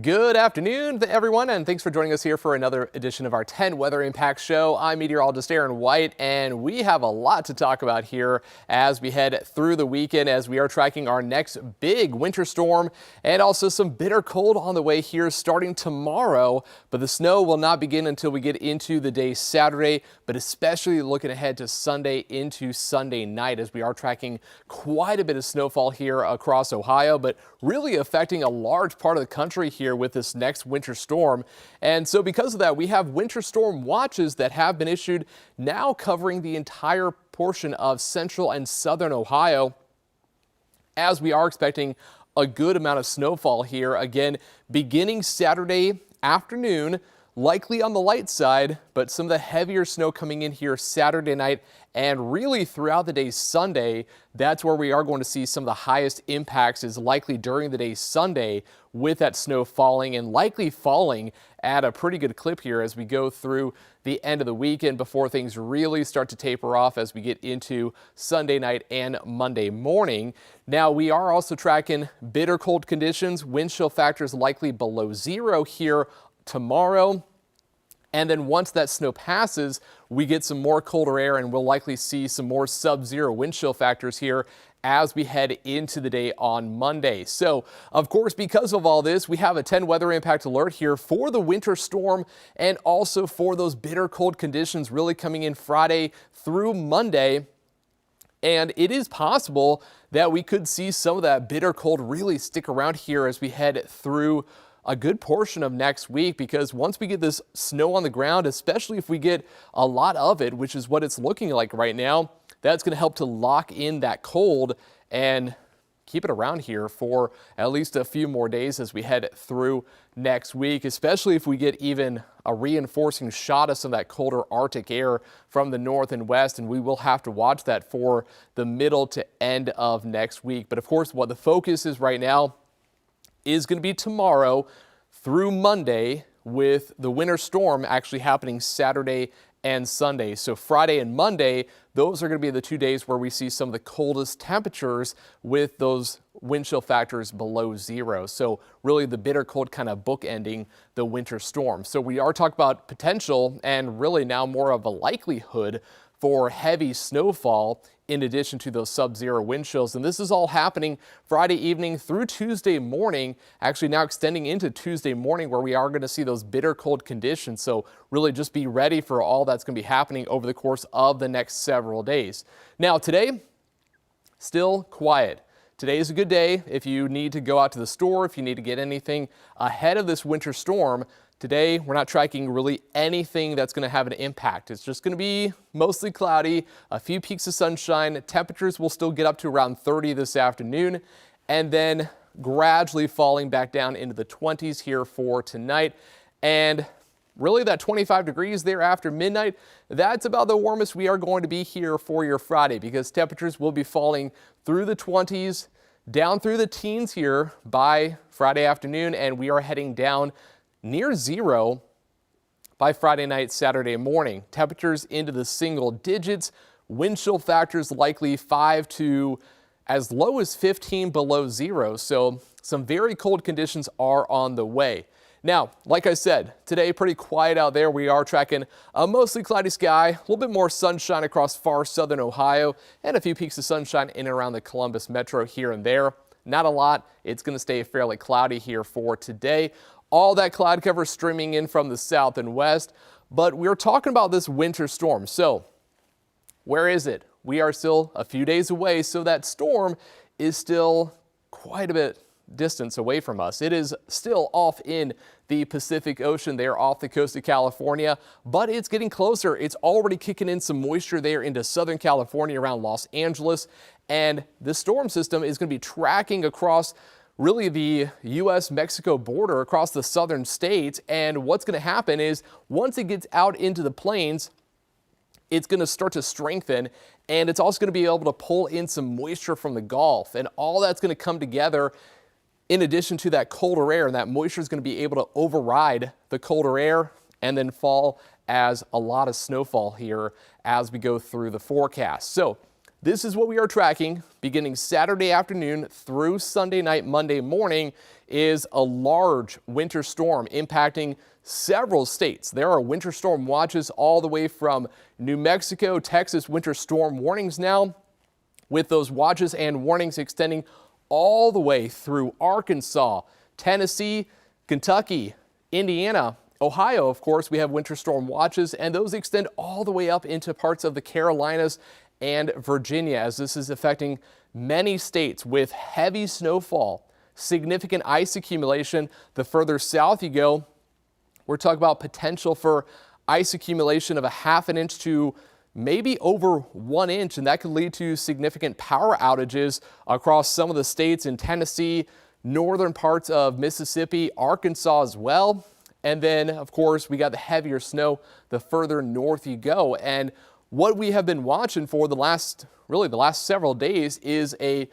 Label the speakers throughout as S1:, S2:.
S1: Good afternoon, everyone, and thanks for joining us here for another edition of our 10 Weather Impact Show. I'm meteorologist Aaron White, and we have a lot to talk about here as we head through the weekend as we are tracking our next big winter storm and also some bitter cold on the way here starting tomorrow. But the snow will not begin until we get into the day Saturday, but especially looking ahead to Sunday into Sunday night as we are tracking quite a bit of snowfall here across Ohio, but really affecting a large part of the country here with this next winter storm. And so because of that, we have winter storm watches that have been issued now covering the entire portion of central and southern Ohio, as we are expecting a good amount of snowfall here again beginning Saturday afternoon, likely on the light side, but some of the heavier snow coming in here Saturday night and really throughout the day Sunday. That's where we are going to see some of the highest impacts, is likely during the day Sunday, with that snow falling and likely falling at a pretty good clip here as we go through the end of the weekend before things really start to taper off as we get into Sunday night and Monday morning. Now, we are also tracking bitter cold conditions, wind chill factors likely below zero here tomorrow. And then once that snow passes, we get some more colder air and we'll likely see some more sub-zero wind chill factors here as we head into the day on Monday. So, of course, because of all this, we have a 10 weather impact alert here for the winter storm and also for those bitter cold conditions really coming in Friday through Monday. And it is possible that we could see some of that bitter cold really stick around here as we head through a good portion of next week, because once we get this snow on the ground, especially if we get a lot of it, which is what it's looking like right now, that's going to help to lock in that cold and keep it around here for at least a few more days as we head through next week, especially if we get even a reinforcing shot of some of that colder Arctic air from the north and west, and we will have to watch that for the middle to end of next week. But of course, what the focus is right now is going to be tomorrow through Monday, with the winter storm actually happening Saturday and Sunday. So Friday and Monday, those are going to be the 2 days where we see some of the coldest temperatures with those wind chill factors below zero. So really the bitter cold kind of bookending the winter storm. So we are talking about potential and really now more of a likelihood for heavy snowfall in addition to those sub-zero wind chills. And this is all happening Friday evening through Tuesday morning, actually now extending into Tuesday morning, where we are going to see those bitter cold conditions. So really just be ready for all that's going to be happening over the course of the next several days. Now today, still quiet. Today is a good day if you need to go out to the store, if you need to get anything ahead of this winter storm. Today, we're not tracking really anything that's going to have an impact. It's just going to be mostly cloudy, a few peaks of sunshine. Temperatures will still get up to around 30 this afternoon, and then gradually falling back down into the 20s here for tonight. And really that 25 degrees there after midnight, that's about the warmest we are going to be here for your Friday, because temperatures will be falling through the 20s, down through the teens here by Friday afternoon, and we are heading down near zero by Friday night, Saturday morning. Temperatures into the single digits, wind chill factors likely 5 to as low as 15 below zero. So some very cold conditions are on the way. Now, like I said, today pretty quiet out there. We are tracking a mostly cloudy sky, a little bit more sunshine across far southern Ohio, and a few peaks of sunshine in and around the Columbus metro here and there. Not a lot. It's going to stay fairly cloudy here for today. All that cloud cover streaming in from the south and west, but we're talking about this winter storm. So where is it? We are still a few days away, so that storm is still quite a bit distance away from us. It is still off in the Pacific Ocean there off the coast of California, but it's getting closer. It's already kicking in some moisture there into Southern California around Los Angeles, and the storm system is going to be tracking across really the U.S.-Mexico border across the southern states. And what's going to happen is once it gets out into the plains, it's going to start to strengthen, and it's also going to be able to pull in some moisture from the Gulf, and all that's going to come together in addition to that colder air, and that moisture is going to be able to override the colder air and then fall as a lot of snowfall here as we go through the forecast. So This is what we are tracking beginning Saturday afternoon through Sunday night, Monday morning, is a large winter storm impacting several states. There are winter storm watches all the way from New Mexico, Texas winter storm warnings now, with those watches and warnings extending all the way through Arkansas, Tennessee, Kentucky, Indiana, Ohio. Of course, we have winter storm watches, and those extend all the way up into parts of the Carolinas and Virginia, as this is affecting many states with heavy snowfall, significant ice accumulation. The further south you go, we're talking about potential for ice accumulation of a ½ inch to maybe over 1 inch, and that could lead to significant power outages across some of the states in Tennessee, northern parts of Mississippi, Arkansas as well. And then, of course, we got the heavier snow the further north you go. And what we have been watching for the last several days is a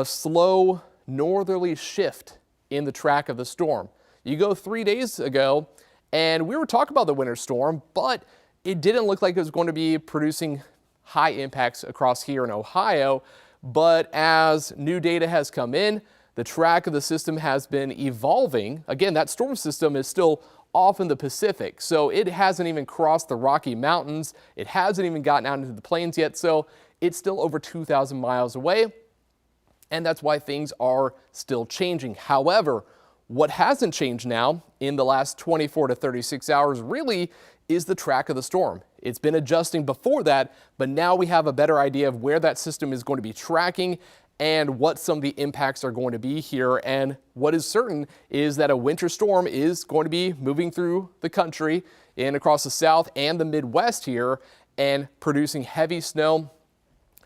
S1: slow northerly shift in the track of the storm. You go 3 days ago, and we were talking about the winter storm, but it didn't look like it was going to be producing high impacts across here in Ohio. But as new data has come in, the track of the system has been evolving. Again, that storm system is still off in the Pacific, so it hasn't even crossed the Rocky Mountains. It hasn't even gotten out into the plains yet, so it's still over 2,000 miles away, and that's why things are still changing. However, what hasn't changed now in the last 24 to 36 hours really is the track of the storm. It's been adjusting before that, but now we have a better idea of where that system is going to be tracking and what some of the impacts are going to be here. And what is certain is that a winter storm is going to be moving through the country and across the South and the Midwest here and producing heavy snow,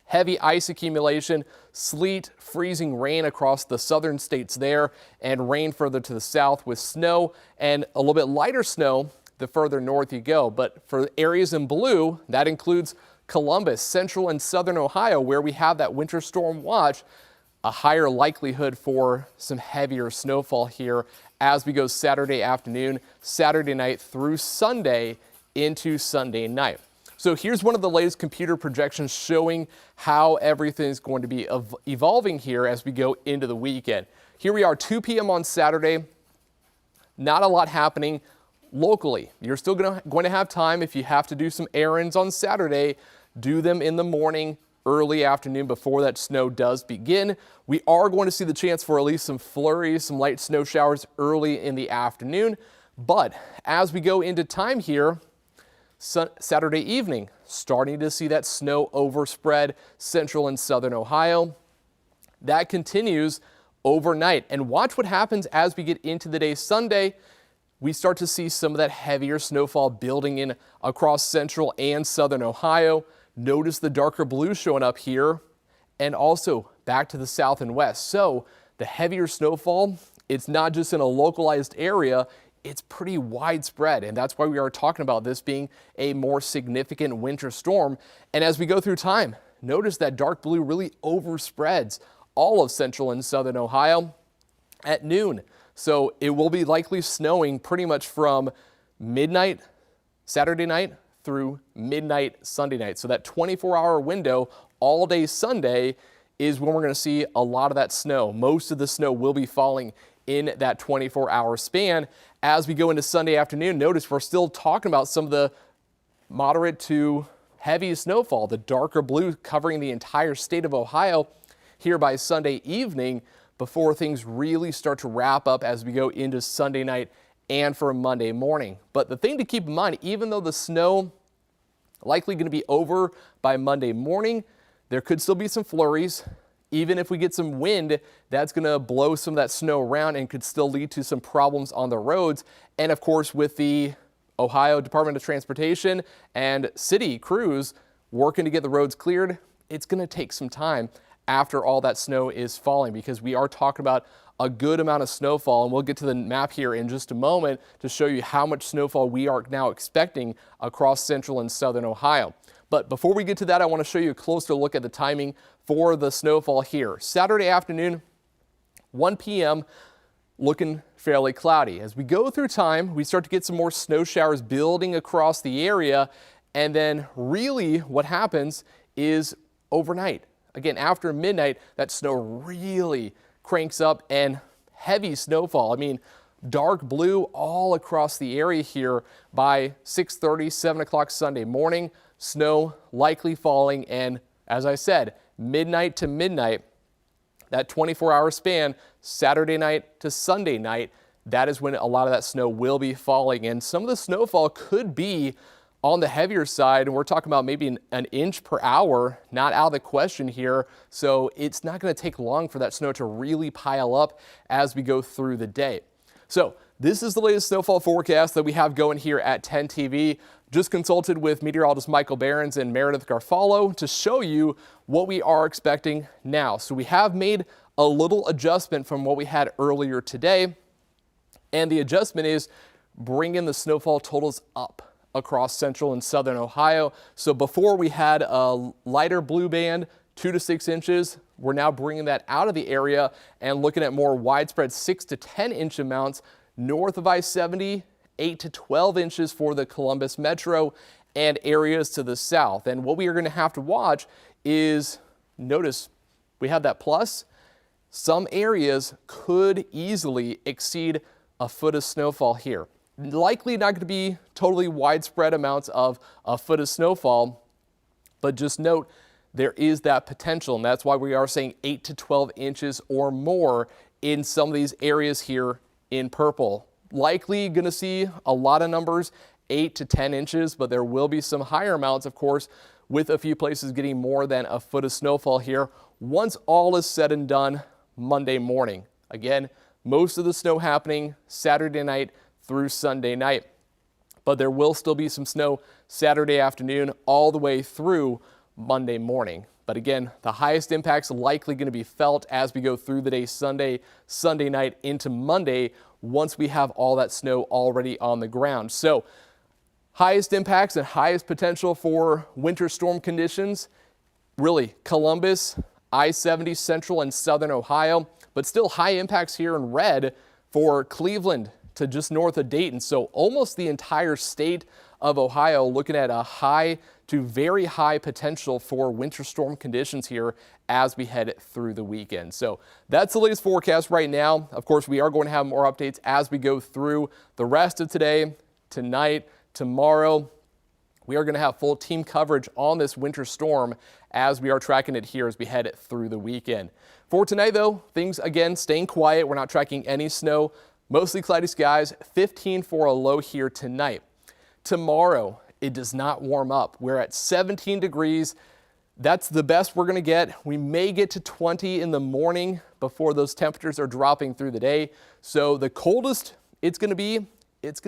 S1: heavy ice accumulation, sleet, freezing rain across the southern states there, and rain further to the south with snow and a little bit lighter snow the further north you go. But for areas in blue, that includes Columbus, central and southern Ohio, where we have that winter storm watch, a higher likelihood for some heavier snowfall here as we go Saturday afternoon, Saturday night through Sunday into Sunday night. So here's one of the latest computer projections showing how everything's going to be evolving here as we go into the weekend. Here we are, 2 p.m. on Saturday. Not a lot happening locally. You're still going to have time if you have to do some errands on Saturday. Do them in the morning, early afternoon before that snow does begin. We are going to see the chance for at least some flurries, some light snow showers early in the afternoon. But as we go into time here, Saturday evening, starting to see that snow overspread central and southern Ohio. That continues overnight. And watch what happens as we get into the day Sunday. We start to see some of that heavier snowfall building in across central and southern Ohio. Notice the darker blue showing up here and also back to the south and west. So the heavier snowfall, it's not just in a localized area, it's pretty widespread. And that's why we are talking about this being a more significant winter storm. And as we go through time, notice that dark blue really overspreads all of central and southern Ohio at noon. So it will be likely snowing pretty much from midnight Saturday night through midnight Sunday night. So that 24-hour window all day Sunday is when we're going to see a lot of that snow. Most of the snow will be falling in that 24-hour span. As we go into Sunday afternoon, notice we're still talking about some of the moderate to heavy snowfall, the darker blue covering the entire state of Ohio here by Sunday evening, before things really start to wrap up as we go into Sunday night and for Monday morning. But the thing to keep in mind, even though the snow likely going to be over by Monday morning, there could still be some flurries. Even if we get some wind, that's going to blow some of that snow around and could still lead to some problems on the roads. And of course, with the Ohio Department of Transportation and city crews working to get the roads cleared, it's going to take some time after all that snow is falling, because we are talking about a good amount of snowfall. And we'll get to the map here in just a moment to show you how much snowfall we are now expecting across central and southern Ohio. But before we get to that, I want to show you a closer look at the timing for the snowfall here. Saturday afternoon, 1 p.m., looking fairly cloudy. As we go through time, we start to get some more snow showers building across the area. And then really what happens is overnight. Again, after midnight, that snow really cranks up and heavy snowfall. I mean, dark blue all across the area here by 6:30, 7 o'clock Sunday morning. Snow likely falling, and as I said, midnight to midnight, that 24-hour span, Saturday night to Sunday night, that is when a lot of that snow will be falling. And some of the snowfall could be on the heavier side, and we're talking about maybe an inch per hour, not out of the question here. So it's not going to take long for that snow to really pile up as we go through the day. So this is the latest snowfall forecast that we have going here at 10 TV. Just consulted with meteorologist Michael Behrens and Meredith Garfalo to show you what we are expecting now. So we have made a little adjustment from what we had earlier today, and the adjustment is bringing the snowfall totals up across central and southern Ohio. So before we had a lighter blue band, 2 to 6 inches. We're now bringing that out of the area and looking at more widespread 6 to 10 inch amounts north of I-70, 8 to 12 inches for the Columbus metro and areas to the south. And what we are going to have to watch is, notice we have that plus. Some areas could easily exceed a foot of snowfall here. Likely not going to be totally widespread amounts of a foot of snowfall, but just note there is that potential, and that's why we are saying 8 to 12 inches or more in some of these areas here in purple. Likely going to see a lot of numbers, 8 to 10 inches, but there will be some higher amounts, of course, with a few places getting more than a foot of snowfall here once all is said and done Monday morning. Again, most of the snow happening Saturday night through Sunday night, but there will still be some snow Saturday afternoon all the way through Monday morning. But again, the highest impacts likely going to be felt as we go through the day Sunday night into Monday once we have all that snow already on the ground. So highest impacts and highest potential for winter storm conditions, really Columbus, I-70, central and southern Ohio, but still high impacts here in red for Cleveland to just north of Dayton. So almost the entire state of Ohio looking at a high to very high potential for winter storm conditions here as we head through the weekend. So that's the latest forecast right now. Of course, we are going to have more updates as we go through the rest of today, tonight, tomorrow. We are going to have full team coverage on this winter storm as we are tracking it here as we head through the weekend. For tonight, though, things again staying quiet. We're not tracking any snow. Mostly cloudy skies, 15 for a low here tonight. Tomorrow, it does not warm up. We're at 17 degrees. That's the best we're going to get. We may get to 20 in the morning before those temperatures are dropping through the day. So the coldest it's going to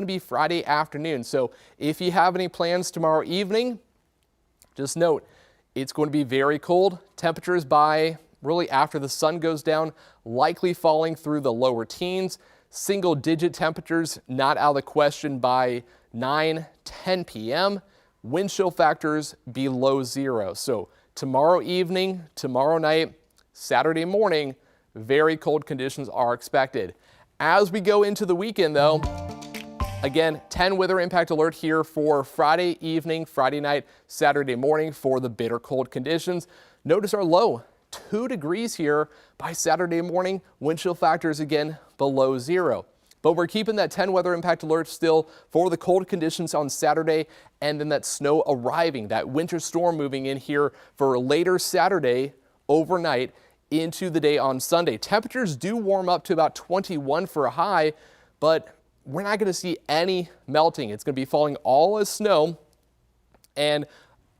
S1: be Friday afternoon. So if you have any plans tomorrow evening, just note it's going to be very cold. Temperatures by really after the sun goes down, likely falling through the lower teens. Single-digit temperatures not out of the question by 9, 10 p.m. Wind chill factors below 0. So tomorrow evening, tomorrow night, Saturday morning, very cold conditions are expected. As we go into the weekend, though, again, 10 weather impact alert here for Friday evening, Friday night, Saturday morning for the bitter cold conditions. Notice our low, 2 degrees here by Saturday morning. Wind chill factors again below 0. But we're keeping that 10 weather impact alert still for the cold conditions on Saturday, and then that snow arriving, that winter storm moving in here for later Saturday overnight into the day on Sunday. Temperatures do warm up to about 21 for a high, but we're not going to see any melting. It's going to be falling all as snow and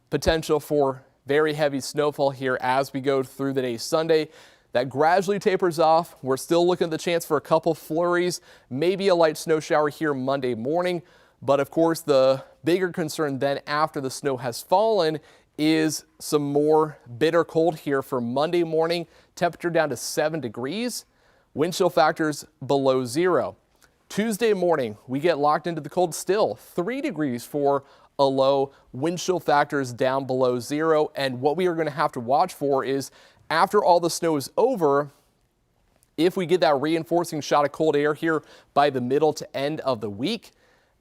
S1: potential for very heavy snowfall here as we go through the day Sunday. That gradually tapers off. We're still looking at the chance for a couple flurries, maybe a light snow shower here Monday morning. But of course, the bigger concern then after the snow has fallen is some more bitter cold here for Monday morning. Temperature down to 7 degrees. Wind chill factors below 0. Tuesday morning, we get locked into the cold still. 3 degrees for a low. Wind chill factors down below 0. And what we are going to have to watch for is after all the snow is over, if we get that reinforcing shot of cold air here by the middle to end of the week,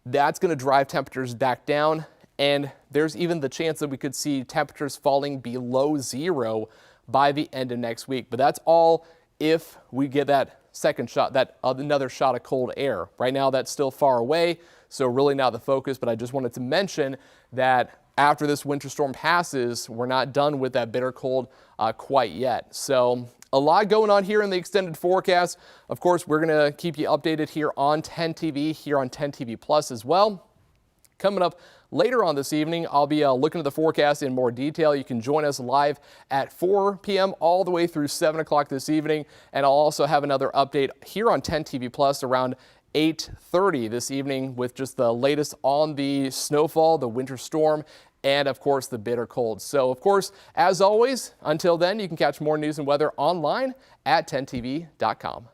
S1: that's going to drive temperatures back down And there's even the chance that we could see temperatures falling below 0 by the end of next week. But that's all if we get that second shot, that another shot of cold air. Right now, that's still far away, so really not the focus. But I just wanted to mention that after this winter storm passes, we're not done with that bitter cold quite yet. So a lot going on here in the extended forecast. Of course, we're going to keep you updated here on 10 TV, here on 10 TV Plus as well. Coming up later on this evening, I'll be looking at the forecast in more detail. You can join us live at 4 p.m. all the way through 7 o'clock this evening. And I'll also have another update here on 10 TV Plus around 8:30 this evening with just the latest on the snowfall, the winter storm, and of course the bitter cold. So of course, as always, until then, you can catch more news and weather online at 10tv.com.